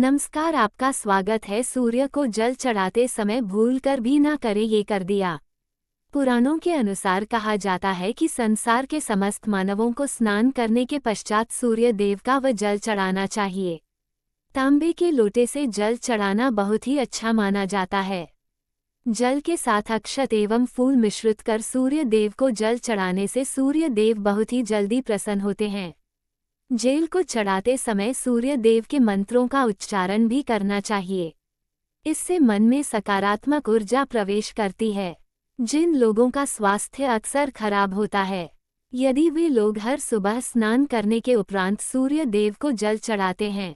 नमस्कार, आपका स्वागत है। सूर्य को जल चढ़ाते समय भूलकर भी ना करें, ये कर दिया। पुराणों के अनुसार कहा जाता है कि संसार के समस्त मानवों को स्नान करने के पश्चात सूर्य देव का व जल चढ़ाना चाहिए। तांबे के लोटे से जल चढ़ाना बहुत ही अच्छा माना जाता है। जल के साथ अक्षत एवं फूल मिश्रित कर सूर्य देव को जल चढ़ाने से सूर्य देव बहुत ही जल्दी प्रसन्न होते हैं। जल को चढ़ाते समय सूर्य देव के मंत्रों का उच्चारण भी करना चाहिए। इससे मन में सकारात्मक ऊर्जा प्रवेश करती है। जिन लोगों का स्वास्थ्य अक्सर खराब होता है, यदि वे लोग हर सुबह स्नान करने के उपरांत सूर्य देव को जल चढ़ाते हैं,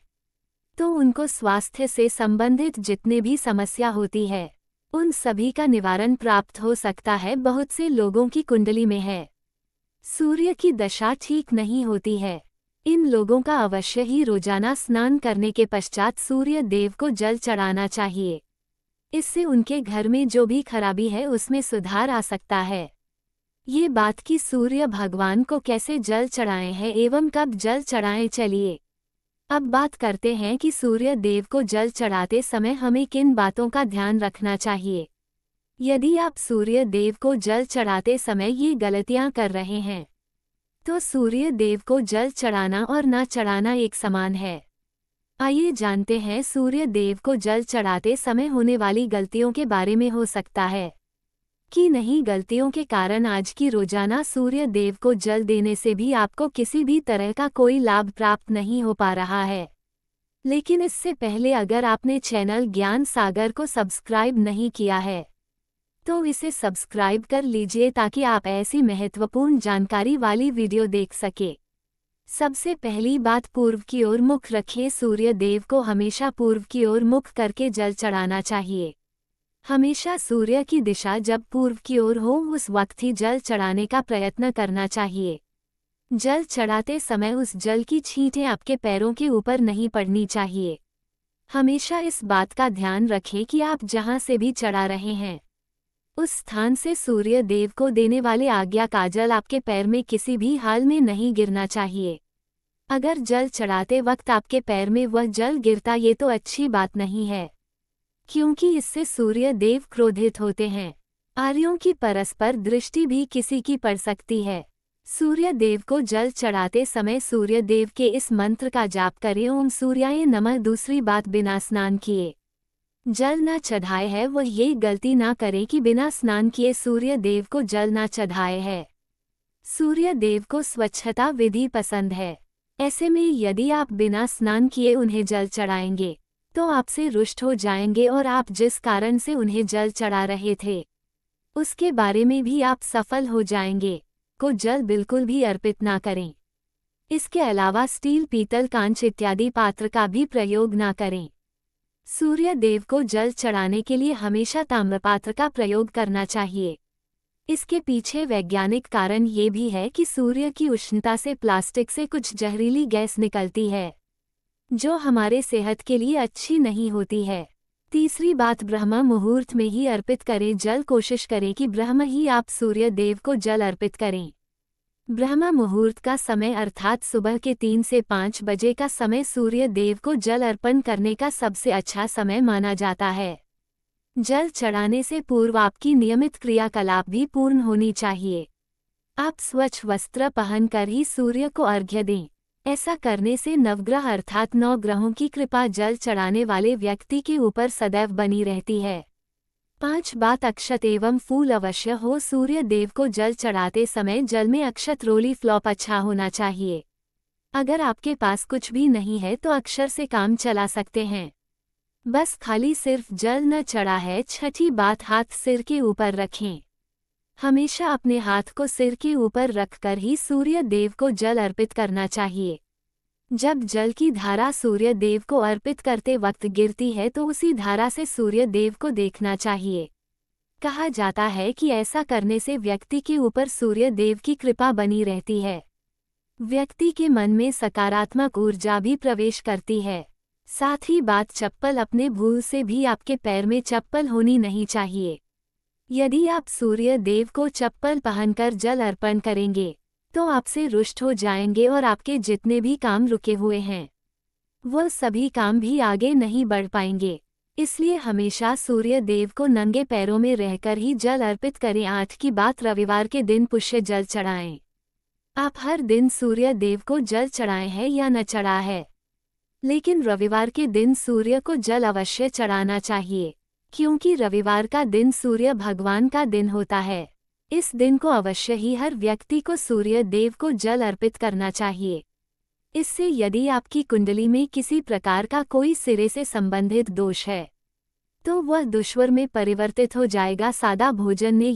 तो उनको स्वास्थ्य से संबंधित जितने भी समस्या होती है, उन सभी का निवारण प्राप्त हो सकता है। बहुत से लोगों की कुंडली में है, सूर्य की दशा ठीक नहीं होती है। इन लोगों का अवश्य ही रोजाना स्नान करने के पश्चात सूर्य देव को जल चढ़ाना चाहिए। इससे उनके घर में जो भी खराबी है उसमें सुधार आ सकता है। ये बात कि सूर्य भगवान को कैसे जल चढ़ाएं हैं एवं कब जल चढ़ाएं, चलिए अब बात करते हैं कि सूर्य देव को जल चढ़ाते समय हमें किन बातों का ध्यान रखना चाहिए। यदि आप सूर्य देव को जल चढ़ाते समय ये गलतियां कर रहे हैं, तो सूर्य देव को जल चढ़ाना और ना चढ़ाना एक समान है। आइए जानते हैं सूर्य देव को जल चढ़ाते समय होने वाली गलतियों के बारे में। हो सकता है कि नहीं गलतियों के कारण आज की रोजाना सूर्य देव को जल देने से भी आपको किसी भी तरह का कोई लाभ प्राप्त नहीं हो पा रहा है। लेकिन इससे पहले अगर आपने चैनल ज्ञान सागर को सब्सक्राइब नहीं किया है, तो इसे सब्सक्राइब कर लीजिए ताकि आप ऐसी महत्वपूर्ण जानकारी वाली वीडियो देख सके। सबसे पहली बात, पूर्व की ओर मुख रखिए। सूर्य देव को हमेशा पूर्व की ओर मुख करके जल चढ़ाना चाहिए। हमेशा सूर्य की दिशा जब पूर्व की ओर हो, उस वक्त ही जल चढ़ाने का प्रयत्न करना चाहिए। जल चढ़ाते समय उस जल की छींटें आपके पैरों के ऊपर नहीं पड़नी चाहिए। हमेशा इस बात का ध्यान रखें कि आप जहां से भी चढ़ा रहे हैं, उस स्थान से सूर्य देव को देने वाले आज्ञा का जल आपके पैर में किसी भी हाल में नहीं गिरना चाहिए। अगर जल चढ़ाते वक्त आपके पैर में वह जल गिरता, ये तो अच्छी बात नहीं है, क्योंकि इससे सूर्य देव क्रोधित होते हैं। आर्यों की परस्पर दृष्टि भी किसी की पड़ सकती है। सूर्य देव को जल चढ़ाते समय सूर्य देव के इस मंत्र का जाप करें, ओम सूर्याय नमः। दूसरी बात, बिना स्नान किए जल न चढ़ाए है, वह ये गलती ना करें कि बिना स्नान किए सूर्य देव को जल न चढ़ाए है। सूर्य देव को स्वच्छता विधि पसंद है। ऐसे में यदि आप बिना स्नान किए उन्हें जल चढ़ाएंगे, तो आपसे रुष्ट हो जाएंगे और आप जिस कारण से उन्हें जल चढ़ा रहे थे, उसके बारे में भी आप सफल हो जाएंगे। को जल बिल्कुल भी अर्पित ना करें। इसके अलावा स्टील, पीतल, कांच इत्यादि पात्र का भी प्रयोग ना करें। सूर्य देव को जल चढ़ाने के लिए हमेशा ताम्रपात्र का प्रयोग करना चाहिए। इसके पीछे वैज्ञानिक कारण ये भी है कि सूर्य की उष्णता से प्लास्टिक से कुछ जहरीली गैस निकलती है, जो हमारे सेहत के लिए अच्छी नहीं होती है। तीसरी बात, ब्रह्म मुहूर्त में ही अर्पित करें जल। कोशिश करें कि ब्रह्म ही आप सूर्य देव को जल अर्पित करें। ब्रह्म मुहूर्त का समय अर्थात सुबह के 3 से 5 बजे का समय सूर्य देव को जल अर्पण करने का सबसे अच्छा समय माना जाता है। जल चढ़ाने से पूर्व आपकी नियमित क्रियाकलाप भी पूर्ण होनी चाहिए। आप स्वच्छ वस्त्र पहनकर ही सूर्य को अर्घ्य दें। ऐसा करने से नवग्रह अर्थात 9 ग्रहों की कृपा जल चढ़ाने वाले व्यक्ति के ऊपर सदैव बनी रहती है। 5 बात, अक्षत एवं फूल अवश्य हो। सूर्य देव को जल चढ़ाते समय जल में अक्षत, रोली, फ्लॉप अच्छा होना चाहिए। अगर आपके पास कुछ भी नहीं है तो अक्षर से काम चला सकते हैं। बस खाली सिर्फ जल न चढ़ा है। छठी बात, हाथ सिर के ऊपर रखें। हमेशा अपने हाथ को सिर के ऊपर रखकर ही सूर्य देव को जल अर्पित करना चाहिए। जब जल की धारा सूर्य देव को अर्पित करते वक्त गिरती है, तो उसी धारा से सूर्य देव को देखना चाहिए। कहा जाता है कि ऐसा करने से व्यक्ति के ऊपर सूर्य देव की कृपा बनी रहती है। व्यक्ति के मन में सकारात्मक ऊर्जा भी प्रवेश करती है। साथ ही बात, चप्पल, अपने भूल से भी आपके पैर में चप्पल होनी नहीं चाहिए। यदि आप सूर्य देव को चप्पल पहनकर जल अर्पण करेंगे, तो आपसे रुष्ट हो जाएंगे और आपके जितने भी काम रुके हुए हैं, वह सभी काम भी आगे नहीं बढ़ पाएंगे। इसलिए हमेशा सूर्य देव को नंगे पैरों में रहकर ही जल अर्पित करें। 8 की बात, रविवार के दिन पुष्य जल चढ़ाएं। आप हर दिन सूर्य देव को जल चढ़ाए हैं या न चढ़ा है, लेकिन रविवार के दिन सूर्य को जल अवश्य चढ़ाना चाहिए, क्योंकि रविवार का दिन सूर्य भगवान का दिन होता है। इस दिन को अवश्य ही हर व्यक्ति को सूर्य देव को जल अर्पित करना चाहिए। इससे यदि आपकी कुंडली में किसी प्रकार का कोई सिरे से संबंधित दोष है, तो वह दुश्वर में परिवर्तित हो जाएगा। सादा भोजन ने